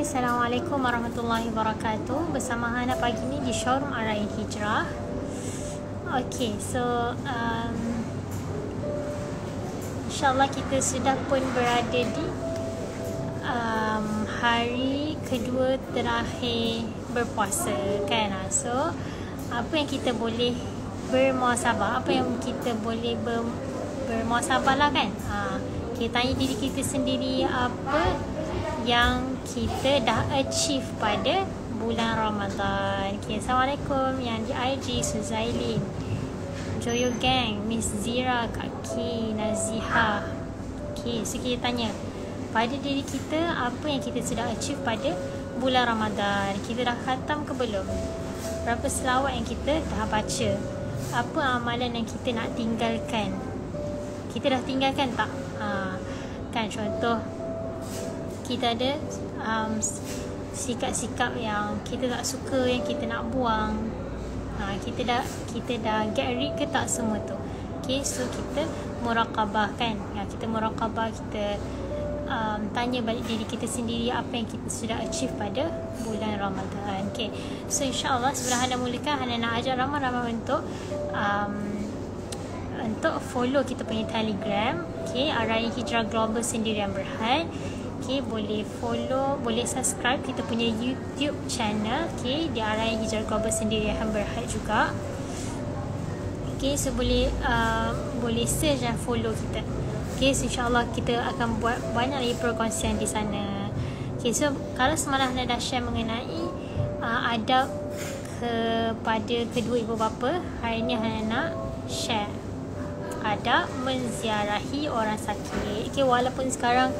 Assalamualaikum warahmatullahi wabarakatuh. Bersama Hana pagi ni di showroom Arayan Hijrah. Okay, so InsyaAllah kita sudah pun berada di hari kedua terakhir berpuasa kan. So apa yang kita boleh bermuhasabah, apa yang kita boleh bermuhasabah lah kan. Kita tanya diri kita sendiri apa yang kita dah achieve pada bulan Ramadan. Okay, Assalamualaikum yang di IG Suzailin, Joyo Gang, Miss Zira, Kak Ki, Naziha. Okay, so kita tanya pada diri kita apa yang kita sudah achieve pada bulan Ramadan. Kita dah khatam ke belum? Berapa selawat yang kita dah baca? Apa amalan yang kita nak tinggalkan? Kita dah tinggalkan tak? Kan contoh kita ada sikap-sikap yang kita tak suka, yang kita nak buang. Kita dah get rid ke tak semua tu? Okay, so kita muraqabah kan. Kita muraqabah, kita tanya balik diri kita sendiri apa yang kita sudah achieve pada bulan Ramadan. Okay, so insyaAllah sebelum Hana mulakan, Hana nak ajak ramai-ramai untuk follow kita punya Telegram. Okay, Arayan Hijrah Global Sendirian Berhad. Okay, boleh follow, boleh subscribe kita punya YouTube channel. Okay, di Arayan Hijrah Global Sendirian Berhad juga. Okay, so boleh search dan follow kita. Okay, so insyaAllah kita akan buat banyak lagi perkongsian di sana. Okay, so kalau semalam Hana dah share mengenai adab kepada kedua ibu bapa, hari ni Hana nak share adab menziarahi orang sakit. Okay, walaupun sekarang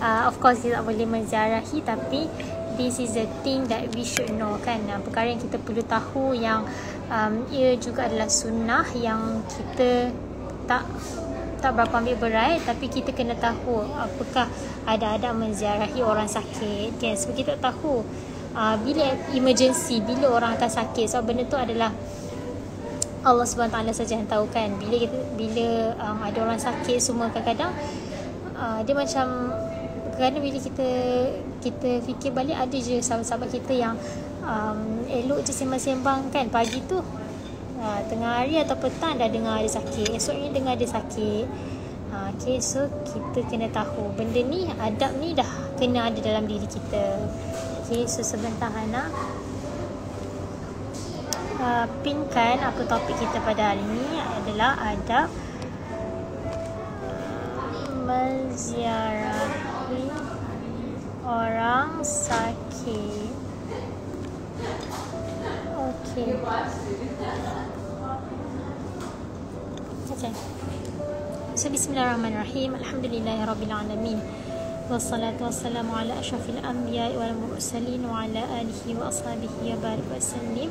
of course kita tak boleh menziarahi, tapi this is the thing that we should know kan. Perkara yang kita perlu tahu, yang ia juga adalah sunnah yang kita tak berapa ambil berat, tapi kita kena tahu apakah ada adab menziarahi orang sakit kan. Sebab kita tahu bila emergency, bila orang akan sakit, sebab benda tu adalah Allah SWT saja yang tahu kan. Bila ada orang sakit semua, kadang-kadang dia macam, kadang bila kita fikir balik, ada je sahabat-sahabat kita yang elok je sembang-sembang kan, pagi tu tengah hari atau petang dah dengar ada sakit, esoknya dengar ada sakit. Okay, so kita kena tahu benda ni, adab ni dah kena ada dalam diri kita. Okay, so sebentar Hana pinkan apa topik kita pada hari ni adalah adab menziarahi orang sakit. Okay. So bismillahirrahmanirrahim. Alhamdulillahirrabbilalamin. Wassalatu wassalamu ala ashrafil anbiya'i wal mursalin wa ala alihi wa ashabihi wa barik wa sallim.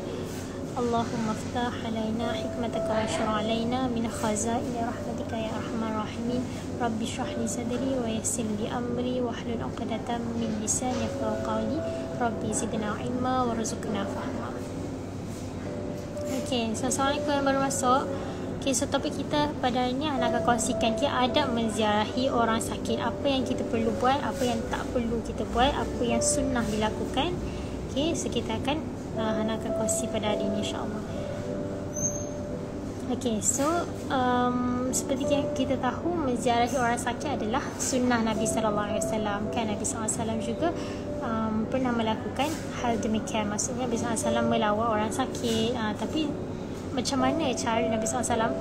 Allahumma ftah alaina hikmataka wa syur' alaina min khazaini rahmatika ya arhamar rahimin. Rabbi shrah li sadri wa yassir li amri wa hlul 'uqdatam min lisani yafqahu qawli. Rabbi zidna ilma warzuqna fahma. Okay, so assalamualaikum yang baru masuk. Okay, so topik kita pada hari ni akan kongsikan adab menziarahi orang sakit. Apa yang kita perlu buat, apa yang tak perlu kita buat, apa yang sunnah dilakukan. Okay, so kita akan Hana akan kongsi pada hari ini insyaAllah. Okay, so seperti yang kita tahu, menziarahi orang sakit adalah sunnah Nabi SAW kan. Nabi SAW juga pernah melakukan hal demikian. Maksudnya Nabi SAW melawat orang sakit. Tapi macam mana cara Nabi SAW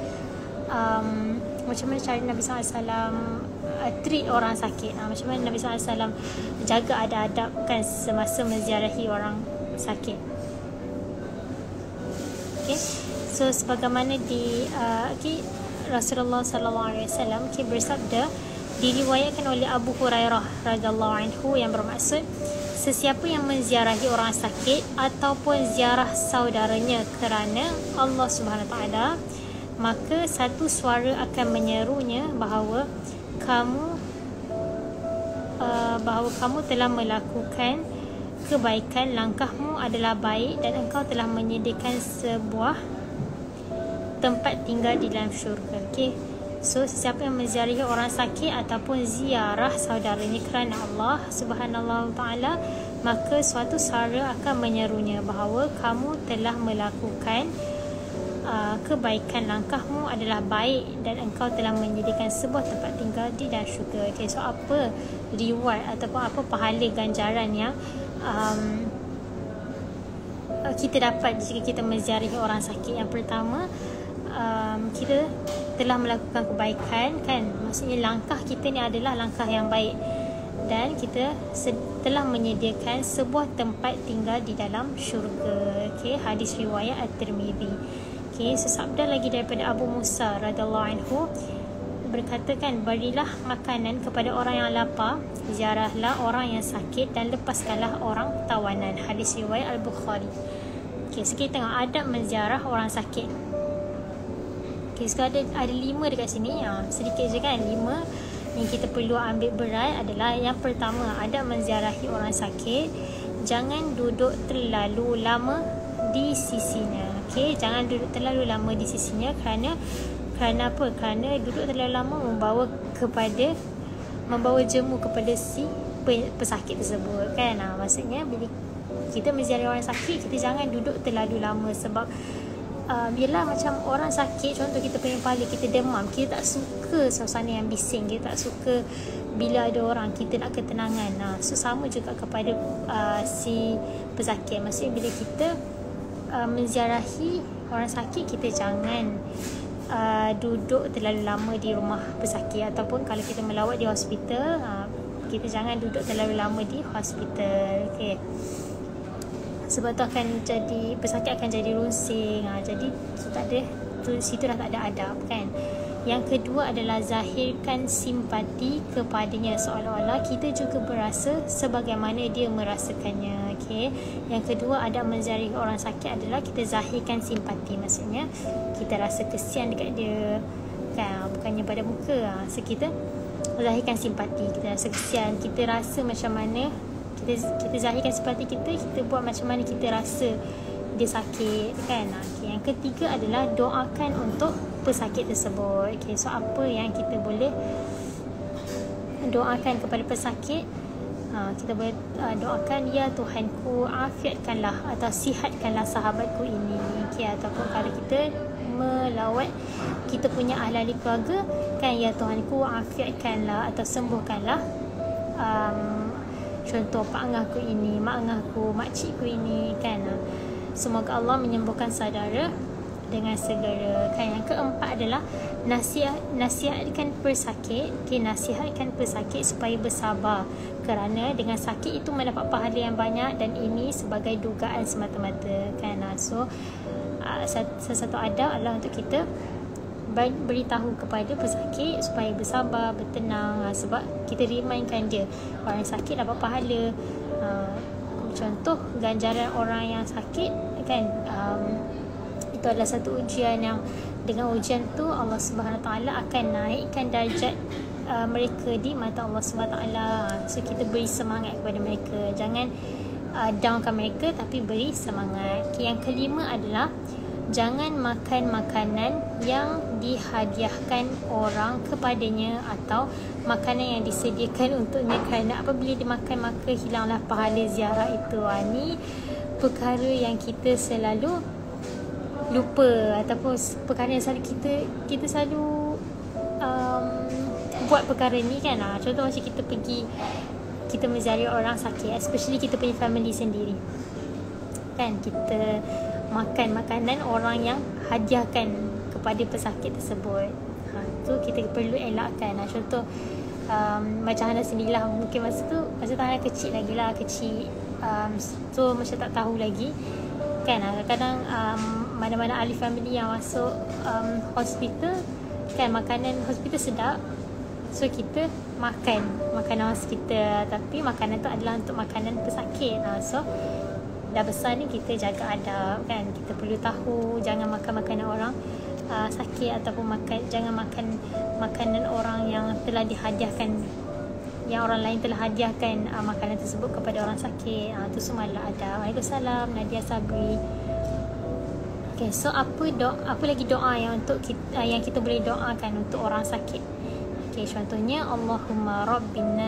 treat orang sakit, macam mana Nabi SAW jaga ada adab kan semasa menziarahi orang sakit. Okay, so sebagaimana Rasulullah SAW bersabda, diriwayatkan oleh Abu Hurairah radhiyallahu anhu, yang bermaksud sesiapa yang menziarahi orang sakit ataupun ziarah saudaranya kerana Allah Subhanahu Taala, maka satu suara akan menyerunya bahawa kamu telah melakukan kebaikan, langkahmu adalah baik dan engkau telah menyediakan sebuah tempat tinggal di dalam syurga. Okay, So sesiapa yang menziarahi orang sakit ataupun ziarah saudaranya kerana Allah Subhanahu Taala, maka suatu suara akan menyerunya bahawa kamu telah melakukan kebaikan, langkahmu adalah baik dan engkau telah menyediakan sebuah tempat tinggal di dalam syurga. Okay, so apa reward ataupun apa pahala ganjaran yang kita dapat jika kita menziarahi orang sakit? Yang pertama, kita telah melakukan kebaikan, kan? Maksudnya langkah kita ni adalah langkah yang baik dan kita telah menyediakan sebuah tempat tinggal di dalam syurga. Okay, hadis riwayat At-Tirmidzi. Okay, sesabda lagi daripada Abu Musa radhiyallahu anhu berkata, kan, berilah makanan kepada orang yang lapar, ziarahlah orang yang sakit dan lepaskanlah orang tawanan. Hadis riwayat Al-Bukhari. Okay, so kita tengok adab menziarah orang sakit. Okay, sekarang ada 5 dekat sini. Sedikit je kan, 5 yang kita perlu ambil berat adalah yang pertama, adab menziarahi orang sakit. Jangan duduk terlalu lama di sisinya. Okay, jangan duduk terlalu lama di sisinya kerana apa? Kerana duduk terlalu lama membawa jemu kepada si pesakit tersebut, kan? Maksudnya bila kita menziarahi orang sakit, kita jangan duduk terlalu lama sebab bila macam orang sakit, contoh kita pening kepala, kita demam, kita tak suka suasana yang bising, kita tak suka bila ada orang, kita nak ketenangan. So sama juga kepada si pesakit. Maksudnya bila kita menziarahi orang sakit, kita jangan duduk terlalu lama di rumah pesakit, ataupun kalau kita melawat di hospital, kita jangan duduk terlalu lama di hospital. Okay, sebab tu akan jadi, pesakit akan jadi runsing. Jadi situ dah tak ada adab, kan? Yang kedua adalah zahirkan simpati kepadanya, seolah-olah kita juga berasa sebagaimana dia merasakannya. Okay, yang kedua adab menziarahi orang sakit adalah kita zahirkan simpati. Maksudnya kita rasa kesian dekat dia, kan? Bukannya pada muka. So kita zahirkan simpati, kita rasa kesian, kita rasa macam mana, kita zahirkan simpati kita buat macam mana kita rasa dia sakit, kan? Okay, yang ketiga adalah doakan untuk pesakit tersebut. Okay, so apa yang kita boleh doakan kepada pesakit? Kita boleh doakan, ya Tuhanku, afiatkanlah atau sihatkanlah sahabatku ini. Okay, ataupun kalau kita melawat kita punya ahli keluarga, kan, ya Tuhanku, afiatkanlah atau sembuhkanlah contoh pak angahku ini, mak angahku, makcikku ini, kan? Semoga Allah menyembuhkan saudara dengan segera, kan? Yang keempat adalah nasihatkan pesakit. Okay, nasihatkan pesakit supaya bersabar kerana dengan sakit itu mendapat pahala yang banyak dan ini sebagai dugaan semata-mata, kan? So satu adab adalah untuk kita beritahu kepada pesakit supaya bersabar, bertenang, sebab kita remind-kan dia orang sakit dapat pahala. Contoh ganjaran orang yang sakit, kan, itu adalah satu ujian yang dengan ujian tu Allah Subhanahu Taala akan naikkan darjat mereka di mata Allah Subhanahu Taala. So kita beri semangat kepada mereka, jangan downkan mereka tapi beri semangat. Okay, yang kelima adalah jangan makan makanan yang dihadiahkan orang kepadanya atau makanan yang disediakan untuknya, kerana apabila dimakan maka hilanglah pahala ziarah itu. Ni perkara yang kita selalu lupa, ataupun perkara yang selalu kita selalu buat perkara ni, kan? Contoh macam kita menziarahi orang sakit, especially kita punya family sendiri, kan, kita makan makanan orang yang hadiahkan kepada pesakit tersebut. Tu kita perlu elakkan. Contoh macam Hana sendirilah, mungkin masa Hana kecil lagi lah, so macam tak tahu lagi, kan? Kadang-kadang mana-mana ahli family yang masuk hospital, kan, makanan hospital sedap, so kita makan makanan hospital, tapi makanan tu adalah untuk makanan pesakit. So dah besar ni kita jaga adab, kan? Kita perlu tahu jangan makan makanan orang sakit, ataupun jangan makan makanan orang yang telah dihadiahkan, yang orang lain telah hadiahkan makanan tersebut kepada orang sakit. Itu semua adalah adab. Waalaikumsalam, Nadia Sabri. Okay, so apa lagi doa yang untuk kita, yang kita boleh doakan untuk orang sakit? Okay, contohnya Allahumma rabban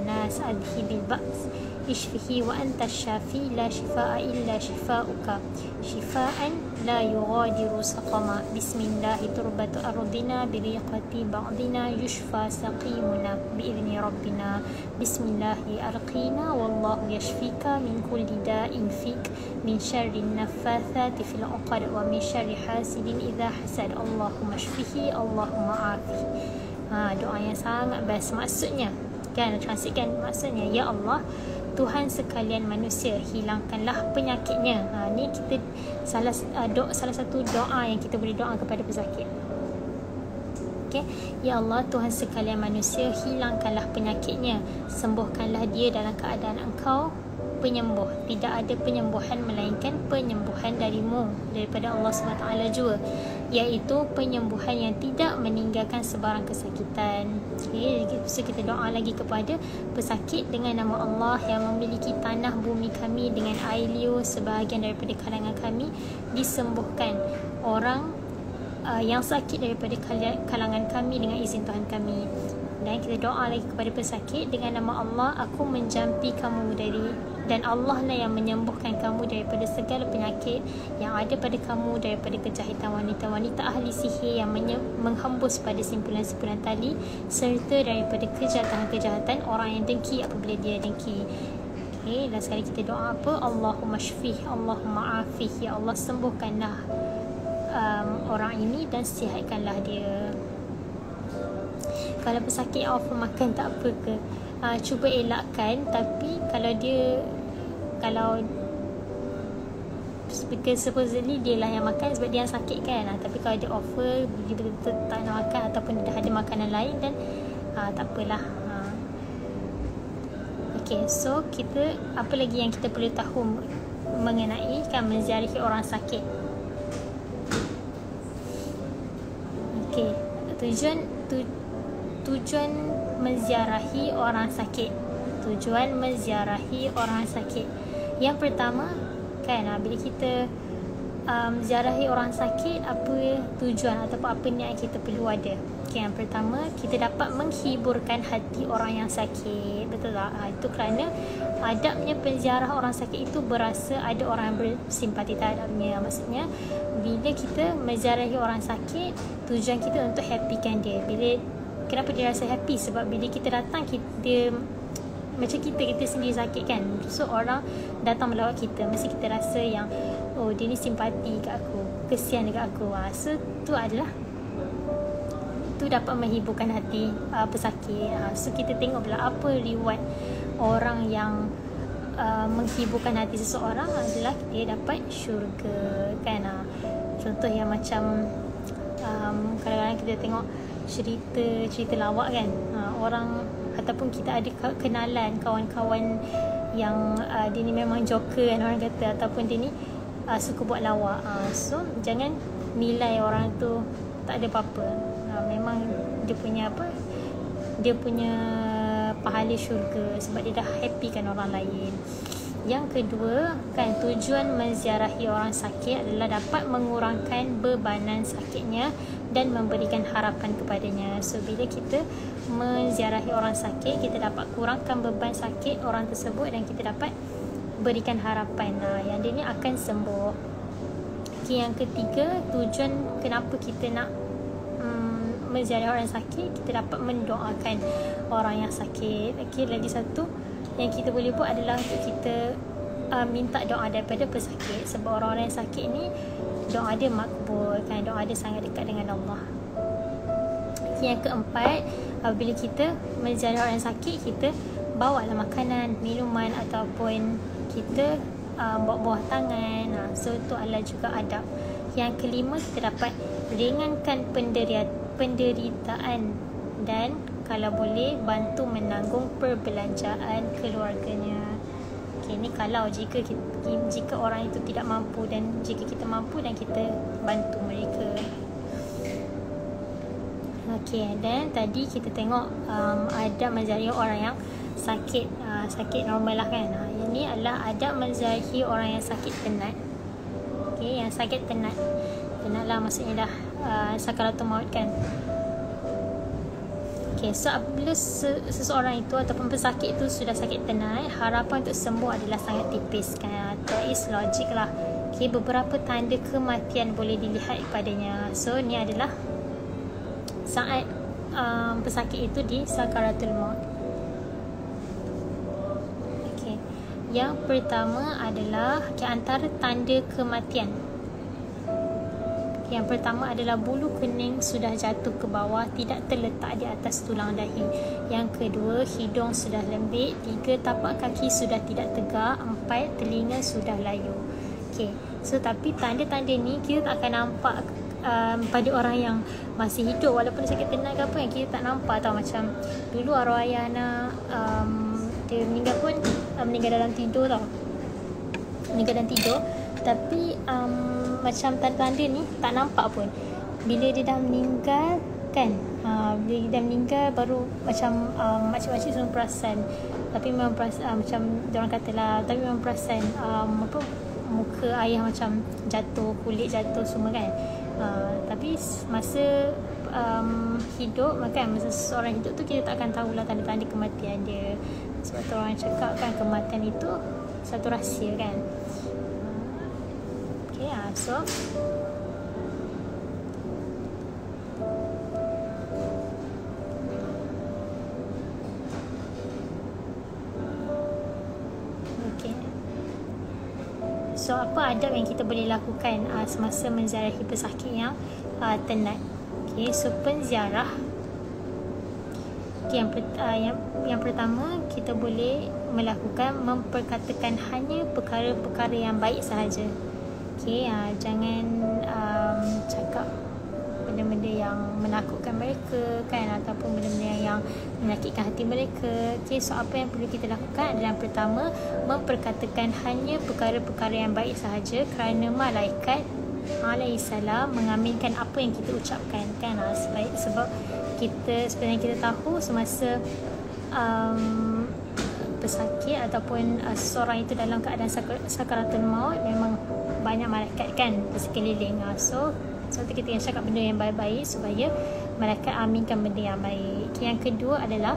nas adhibil ba's ishfihi wa anta syafi la shifaa illa shifauka shifaan la yughadiru saqama bismillahi turbatu ardina biriqati ba'dina yushfa saqimuna bi'idhni rabbina bismillahi arqina wallahu yashfika min kulli da'in fik min syarri naffathati fil 'uqad wa min syarri hasidin idha hasad Allahumma shfihi Allahumma afi. Doa yang sangat best. Maksudnya kan, translate kan, maksudnya ya Allah Tuhan sekalian manusia, hilangkanlah penyakitnya. Ni kita salah satu doa yang kita boleh doa kepada pesakit. Okay. Ya Allah Tuhan sekalian manusia, hilangkanlah penyakitnya, sembuhkanlah dia dalam keadaan Engkau penyembuh. Tidak ada penyembuhan melainkan penyembuhan darimu, daripada Allah SWT jua, iaitu penyembuhan yang tidak meninggalkan sebarang kesakitan. Okay. So kita doa lagi kepada pesakit dengan nama Allah yang memiliki tanah bumi kami dengan air liur sebahagian daripada kalangan kami, disembuhkan orang yang sakit daripada kalangan kami dengan izin Tuhan kami. Dan kita doa lagi kepada pesakit dengan nama Allah, aku menjampi kamu dan Allah lah yang menyembuhkan kamu daripada segala penyakit yang ada pada kamu, daripada kejahitan wanita-wanita ahli sihir yang menghembus pada simpulan-simpulan tali, serta daripada kejahatan-kejahatan orang yang dengki apabila dia dengki. Okay, dan sekali kita doa apa? Allahumma shfih, Allahumma afih, ya Allah sembuhkanlah orang ini dan sihatkanlah dia. Kalau pesakit offer makan tak apa ke, cuba elakkan. Tapi kalau because supposedly dia lah yang makan sebab dia yang sakit kan, tapi kalau dia offer dia betul-betul tak nak makan ataupun dia dah ada makanan lain, dan tak apalah. Okay, so kita apa lagi yang kita perlu tahu mengenai kan menziarahi orang sakit? Okay, tujuan menziarahi orang sakit. Yang pertama kan, bila kita ziarahi orang sakit, apa tujuan ataupun apa niat kita perlu ada? Okay, yang pertama, kita dapat menghiburkan hati orang yang sakit. Betul tak? Itu kerana adabnya penziarah orang sakit itu berasa ada orang yang bersimpati terhadapnya. Maksudnya bila kita menziarahi orang sakit, tujuan kita untuk happykan dia. Kenapa dia rasa happy? Sebab bila kita datang, kita macam kita sendiri sakit kan, so orang datang melawat kita, mesti kita rasa yang oh dia ni simpati kat aku, kesian dekat aku. So tu dapat menghiburkan hati pesakit. So kita tengok pula apa reward orang yang menghiburkan hati seseorang adalah dia dapat syurga kan. Contoh yang macam kadang-kadang kita tengok cerita lawak kan, orang ataupun kita ada kenalan kawan-kawan yang dia ni memang joker kan orang kata, ataupun dia ni suka buat lawak. So jangan nilai orang tu tak ada apa-apa. Memang dia punya pahala syurga sebab dia dah happy kan orang lain. Yang kedua kan, tujuan menziarahi orang sakit adalah dapat mengurangkan bebanan sakitnya dan memberikan harapan kepadanya. So bila kita menziarahi orang sakit, kita dapat kurangkan beban sakit orang tersebut dan kita dapat berikan harapan yang dia ni akan sembuh. Okay, yang ketiga, tujuan kenapa kita nak menziarahi orang sakit, kita dapat mendoakan orang yang sakit. Okay, lagi satu yang kita boleh buat adalah untuk kita minta doa daripada pesakit, sebab orang-orang yang sakit ni doa dia makbul kan, doa dia sangat dekat dengan Allah. Yang keempat, bila kita menziarahi orang yang sakit, kita bawa lah makanan, minuman ataupun kita bawa buah tangan. So itu adalah juga adab. Yang kelima, kita dapat ringankan penderitaan dan kalau boleh bantu menanggung perbelanjaan keluarganya. Okay, ni kalau jika orang itu tidak mampu, dan jika kita mampu dan kita bantu mereka. Okay, dan tadi kita tengok adab menziarahi orang yang sakit, sakit normal lah kan. Ini adalah adab menziarahi orang yang sakit penat. Okay, yang sakit tenat. Tenat lah maksudnya dah sakaratul maut kan. Okay, so apabila seseorang itu ataupun pesakit itu sudah sakit tenat, harapan untuk sembuh adalah sangat tipis kan. That is logic lah. Okay, beberapa tanda kematian boleh dilihat padanya. So ni adalah saat pesakit itu di sakaratul maut. Okay, yang pertama adalah antara tanda kematian. Yang pertama adalah bulu kening sudah jatuh ke bawah, tidak terletak di atas tulang dahi. Yang kedua, hidung sudah lembik. 3, tapak kaki sudah tidak tegak. 4, telinga sudah layu. Okay, so tapi tanda-tanda ni kita tak akan nampak pada orang yang masih hidup walaupun sakit tenat ke apa, yang kita tak nampak tau. Macam dulu arwah ayah Ana dia meninggal pun meninggal dalam tidur tau. Meninggal dalam tidur, tapi macam tanda-tanda ni tak nampak pun. Bila dia dah meninggal kan, bila dia dah meninggal baru macam makcik-makcik semua perasan. Tapi memang perasan, macam diorang katalah, tapi memang perasan apa, muka ayah macam jatuh, kulit jatuh semua kan. Tapi masa hidup, kan masa seseorang hidup tu kita tak akan tahulah tanda-tanda kematian dia. Sebab tu orang cakap kan kematian itu satu rahsia kan. Okay, so so apa adab yang kita boleh lakukan semasa menziarahi pesakit yang tenat. Okay, so penziarah, okay, yang pertama kita boleh melakukan memperkatakan hanya perkara-perkara yang baik sahaja. Okay, jangan cakap benda-benda yang menakutkan mereka kan, ataupun benda-benda yang menyakitkan hati mereka. Okay, so apa yang perlu kita lakukan adalah yang pertama, memperkatakan hanya perkara-perkara yang baik sahaja, kerana malaikat alaihissalam mengaminkan apa yang kita ucapkan kan. Sebab kita sebenarnya kita tahu semasa pesakit ataupun seseorang itu dalam keadaan sakaratul maut, memang banyak malaikat kan di sekeliling. So kita yang cakap benda yang baik-baik supaya malaikat aminkan benda yang baik. Yang kedua adalah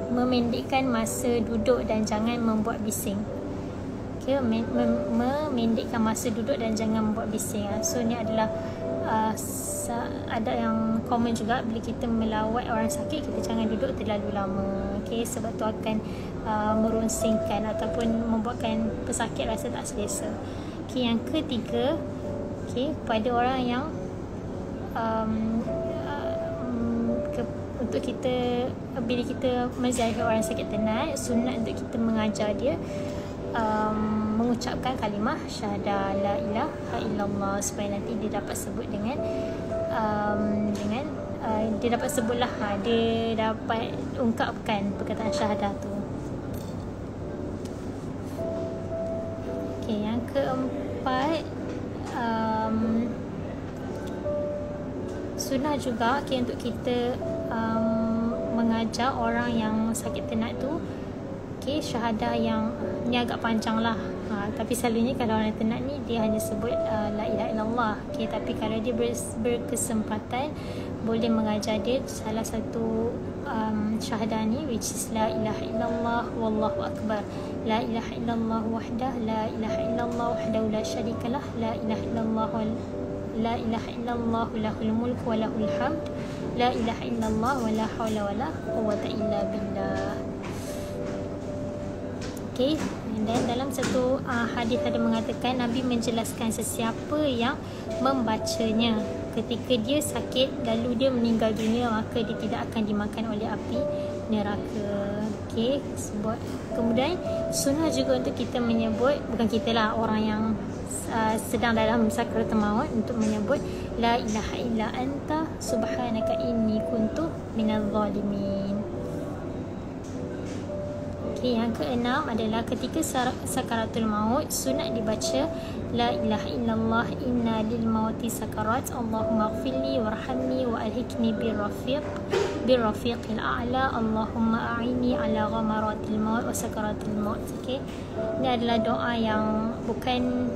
memendekkan masa duduk dan jangan membuat bising. Okay, memendekkan masa duduk dan jangan membuat bising. So ni adalah ada yang common juga bila kita melawat orang sakit, kita jangan duduk terlalu lama. Okay, sebab tu akan merunsingkan ataupun membuatkan pesakit rasa tak selesa. Okay, yang ketiga, okay, pada orang yang untuk kita, bila kita menziarahi orang sakit tenat, sunat untuk kita mengajar dia mengucapkan kalimah syahadah la ilaha illallah, supaya nanti dia dapat sebut dengan dia dapat sebutlah, dia dapat ungkapkan perkataan syahadah tu. Okay, yang keempat, sunnah juga okay, untuk kita mengajar orang yang sakit tenat tu, okay, syahadah yang ni agak panjang lah, tapi selalunya kalau orang tenat ni dia hanya sebut la ilaha illallah. Okay, tapi kalau dia berkesempatan boleh mengajar dia salah satu syahadah ni, which is la ilaha illallah wallahu akbar, la ilaha illallah wahdah, la ilaha illallah wahdahu la syarikalah, la ilaha illallah la ilaha illallah lahul mulku wa lahul hamd, la ilaha illallah wa la hawla wa la quwwata illa billah. Okay, dan dalam satu hadis ada mengatakan, Nabi menjelaskan sesiapa yang membacanya ketika dia sakit lalu dia meninggal dunia, maka dia tidak akan dimakan oleh api neraka. Okay, sebut. Kemudian sunnah juga untuk kita menyebut, bukan kita lah, orang yang sedang dalam sakaratul maut, untuk menyebut la ilaha illa anta subhanaka inni kuntu minadh zalimin. Okay, yang keenam adalah ketika sakaratul maut, sunat dibaca la ilaha illallah inna lil mauti sakarat Allahumma ighfirli warhamni wa alhikni birrafiqil a'la Allahumma a'ini ala ghamaratil maut wa sakaratil maut. Okay, ini adalah doa yang bukan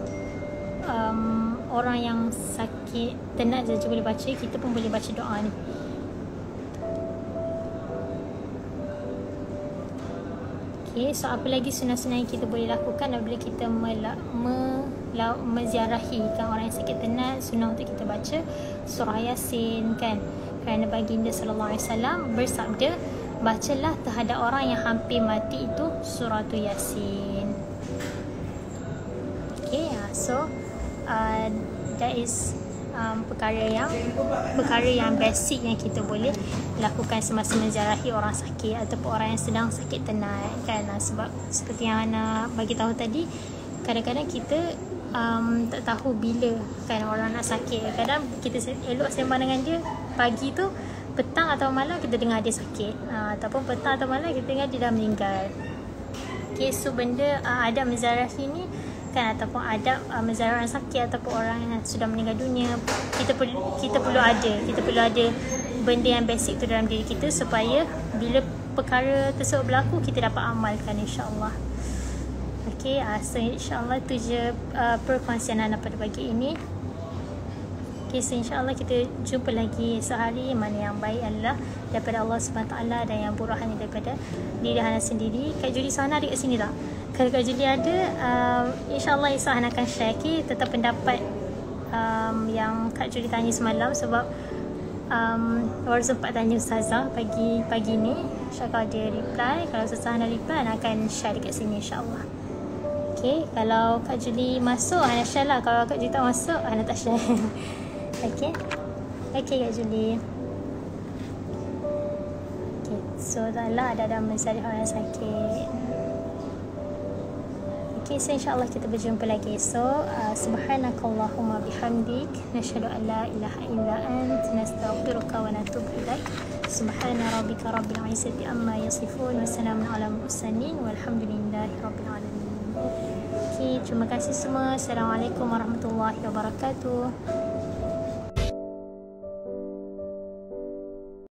orang yang sakit tenat saja boleh baca, kita pun boleh baca doa ni. Okay, so apa lagi sunat-sunat yang kita boleh lakukan apabila kita menziarahi kan orang yang sakit tenat? Sunnah untuk kita baca surah Yasin kan, kerana baginda sallallahu alaihi wasallam bersabda, bacalah terhadap orang yang hampir mati itu surah Yasin. Okay, so that is perkara yang basic yang kita boleh lakukan semasa menziarahi orang sakit ataupun orang yang sedang sakit tenat kan. Sebab seperti yang Ana bagi tahu tadi, kadang-kadang kita tak tahu bila kan orang nak sakit. Kadang kita elok sembang dengan dia pagi tu, petang atau malam kita dengar dia sakit, ataupun petang atau malam kita dengar dia dah meninggal. Okay, so benda adab menziarahi ni kan, ataupun adab menziarahi orang sakit ataupun orang yang sudah meninggal dunia, kita perlu ada benda yang basic tu dalam diri kita, supaya bila perkara tersebut berlaku kita dapat amalkan, insya-Allah. Okay, so insya-Allah tu je perkongsian Ana pada pagi ini. Okay, so insya-Allah kita jumpa lagi sehari. Mana yang baik adalah daripada Allah SWT dan yang buruk hanya daripada diri Hana sendiri. Kak Julie Sahana ada kat sini tak? Kalau Kak Julie ada, insya-Allah Isa Hana akan share tentang pendapat yang Kak Julie tanya semalam. Sebab baru sempat tanya Ustazah pagi ni. InsyaAllah dia reply. Kalau Ustazah Hana reply, Hana akan share dekat sini, insya-Allah. Okay, kalau Kak Julie masuk, Hana share lah. Kalau Kak Julie tak masuk, Hana tak share. Okay, Kak Julie. Okay, so taklah ada menziarahi orang yang sakit. Okay, so insyaAllah kita berjumpa lagi. So subhanakallahumma bihamdik, nashhadu an la ilaha illa ant, nastaghfiruka wa natubu ilaik. Subhana rabbika rabbil izzati amma yasifun, wa salamun ala mursalin, walhamdulillahi rabbil alamin. Okay, terima kasih semua. Assalamualaikum warahmatullahi wabarakatuh.